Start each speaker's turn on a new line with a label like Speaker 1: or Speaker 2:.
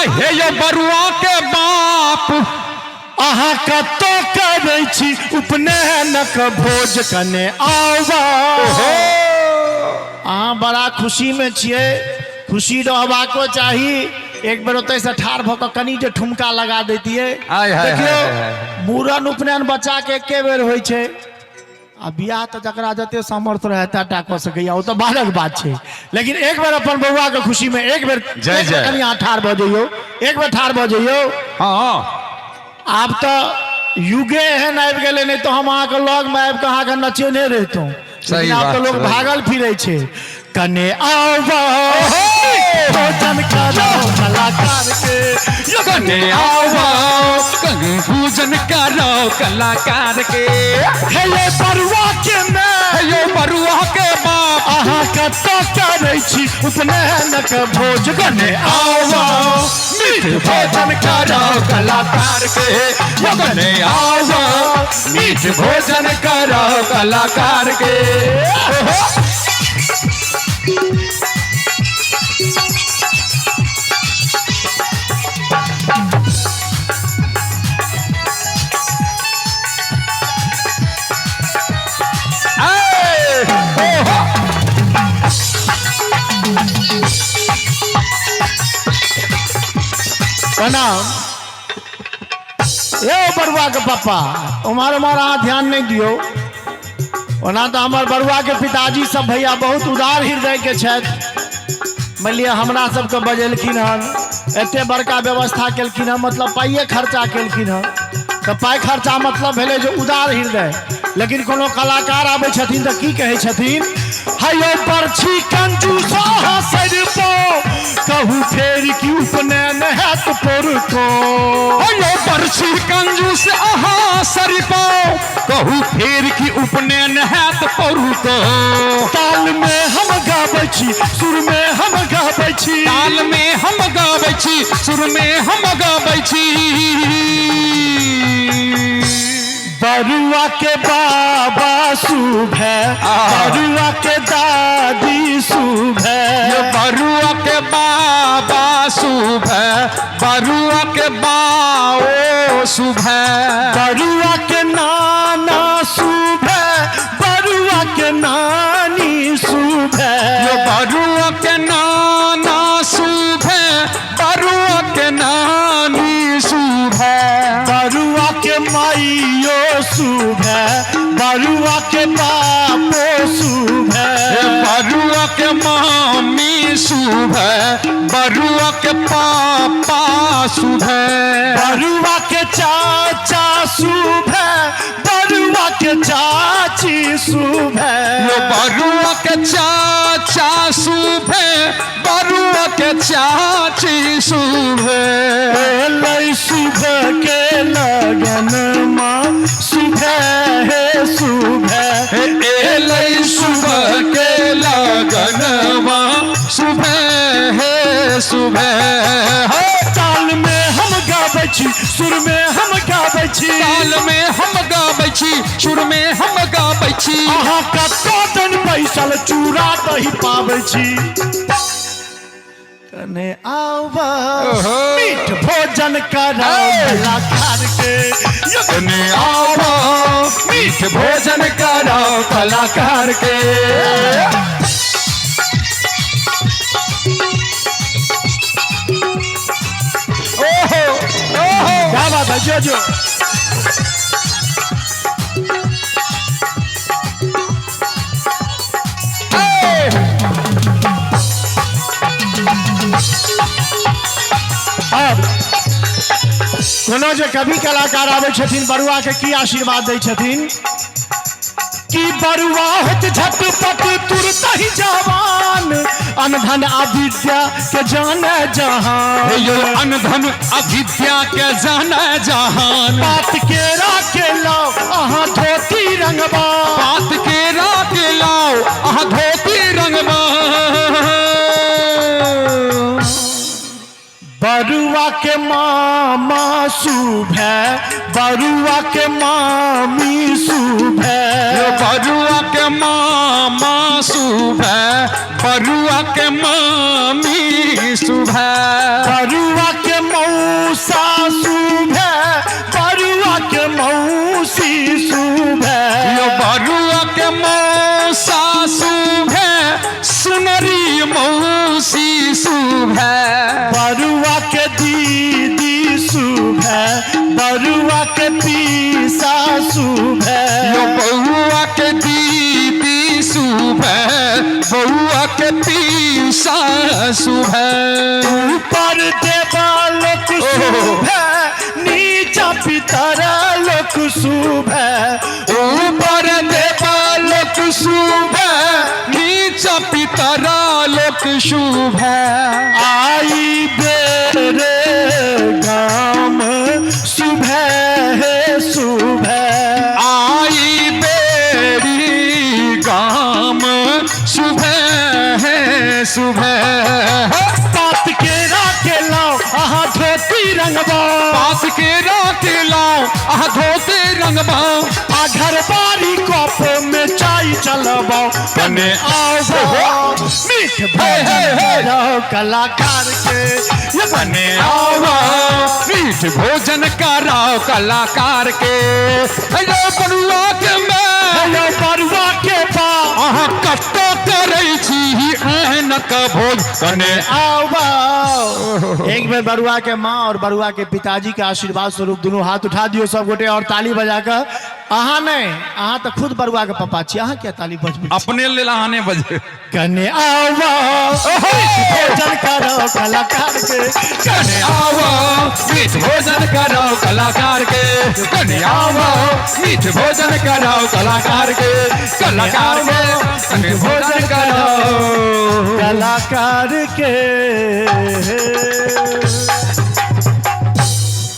Speaker 1: हे यो बरुआ के बाप
Speaker 2: अहाँ कतो करै छी उपनयनक भोज कने आवा। अहाँ बड़ा खुशी में छिए, खुशी रहबाको चाही। एक बेर ओतै से ठाढ़ भऽ कऽ कनी जे ठुमका लगा दैतियै। देखियो मूड़न उपनयन बच्चा के एके बेर होइ छै, आ बियाह तो जकरा जते सामर्थ्य रहे ता कऽ सकैया, वो तो बादक बात छै। लेकिन एक बेर अपन बउआ के खुशी में एक बेर कनी अहाँ ठाढ़ भऽ जइयौ, एक बेर ठाढ़ भऽ जइयौ।
Speaker 1: हाँ
Speaker 2: आब तो युगे एहन आबि गेलै, नहीं तो हम अहाँके लग में आबि कऽ अहाँके नचेने रहितौं। लेकिन आब तो लोग भागल फिरै छै। कने आवा भोजन करो कलाकार के,
Speaker 1: कने आवा कने पूजन करो कलाकार के।
Speaker 2: हे ये बरुआ के मैं,
Speaker 1: हे यो बरुआ के बाप
Speaker 2: अहाँ कतो करै छी उपनयनक भोज कने आवा
Speaker 1: मीठ भोजन करो कलाकार के। कने आवा मीठ भोजन करो कलाकार के।
Speaker 2: प्रणाम। ये बरुआ के पापा उमार अहाँ ध्यान नहीं दियो। ओना तो हमार बरुआ के पिताजी सब भैया बहुत उदार हृदय के छथि। मान लिया हमरा सबके बजेलखिन हन, एते बड़का व्यवस्था केलखिन हन, मतलब पाइए खर्चा केलखिन हन। तो पाइ खर्चा मतलब भेलै जो उदार हृदय। लेकिन कोनो कलाकार आबै छथिन तो की कहै छथिन, हयो परछी कंजूस हसरपो कहू फेर की उपनयन हैत पोरको।
Speaker 1: हयो परछी कंजूस अहाँ सरिपो कहू फेर की उपनयन हैत पोरको।
Speaker 2: ताल में हम गाबै छी, सुर में हम गाबै छी,
Speaker 1: ताल में हम गाबै छी, सुर में हम गाबै छी।
Speaker 2: बरुआ के बाबा शुभ है, बरुआ के दादी शुभ है।
Speaker 1: बरुआ के बाबा शुभ है, बरुआ के बाओ शुभ है।
Speaker 2: बरुआ के नाना शुभ है, बरुआ के नानी शुभ है।
Speaker 1: बरुआ के नाना शुभ है, बरुआ के नानी शुभ है।
Speaker 2: बरुआ के माइयो शुभ है, बरुआ के बापो शुभ है।
Speaker 1: बरुआ के मामी शुभ है, बरुआ के पापा शुभ है।
Speaker 2: बरुआ के चाचा शुभ है, बरुआ के चाची शुभ है।
Speaker 1: बरुआ के चाचा शुभ है, बरुआ के चाची शुभ है।
Speaker 2: लई शुभ के लगन माँ शुभ है शुभ है।
Speaker 1: लई शुभ के लगन माँ शुभ है शुभ है।
Speaker 2: ताल में हम गाबै छी, सुर में हम गाबै छी,
Speaker 1: ताल में हम गाबै छी, सुर में हम गाबै छी।
Speaker 2: अहाँ कतो दिन बैसल चूड़ा दही पाबै छी। कने आवा मीठ भोजन करो कलाकार के।
Speaker 1: कने आवा मीठ भोजन करो कलाकार के। ओहो ओहो
Speaker 2: क्या बात है, जो जो कोनो जे कभी कलाकार आबै छथिन बरुआ के की आशीर्वाद दै छथिन कि बरुआ होत झटपट तुरत ही जवान, अनधन अविद्या के जाने जहान।
Speaker 1: यो अनधन अविद्या के जाने जहान।
Speaker 2: बात के राखे लाओ अहाँ धोती रंगबा,
Speaker 1: बात के राखे लाओ अहाँ धोती रंगबा।
Speaker 2: बरुआ के मामा शुभ है, बरुआ के मामी शुभ है।
Speaker 1: बरुआ के मामा शुभ है, बरुआ के मामी शुभ है।
Speaker 2: बरुआ के
Speaker 1: शुभ
Speaker 2: ऊपर देवालोक शुभ है, नीचा पितरा लोक शुभ है।
Speaker 1: ऊपर देवालोक शुभ नीचा पितरा लोक शुभ
Speaker 2: आई बेरे गाम शुभ है शुभ।
Speaker 1: आई बेरी गाम शुभ है शुभ
Speaker 2: बात के राखे लाओ आहा धोती रंगबा,
Speaker 1: बात के राखे लाओ आह धोते रंगबा,
Speaker 2: आ घर बारी कप में चाय चलबा।
Speaker 1: कने
Speaker 2: आओ मीठ भोजन करो कलाकार के, ये
Speaker 1: कने आओ मीठ भोजन कराओ कलाकार के। हेलो बरुआ के मैं
Speaker 2: हेलो बरुआ के बा
Speaker 1: अहाँ कष्टो करै छी ऐनक भोज कने
Speaker 2: आओ। एक बेर बरुआ के माँ और बरुआ के पिताजी के आशीर्वाद स्वरूप दोनों हाथ उठा दियो सब गोटे और ताली बजाकर। अहाँ नहीं, अहाँ तो खुद बरुआ के पापा छी, अहाँ क्या ताली बजबै?
Speaker 1: अपने लेल आने बजे
Speaker 2: कने आओ भोजन करो कलाकार के,
Speaker 1: कने आओ मीठ भोजन करो कलाकार के, कने आओ मीठ भोजन करो कलाकार के, कलाकार के कने भोजन करो
Speaker 2: कलाकार के।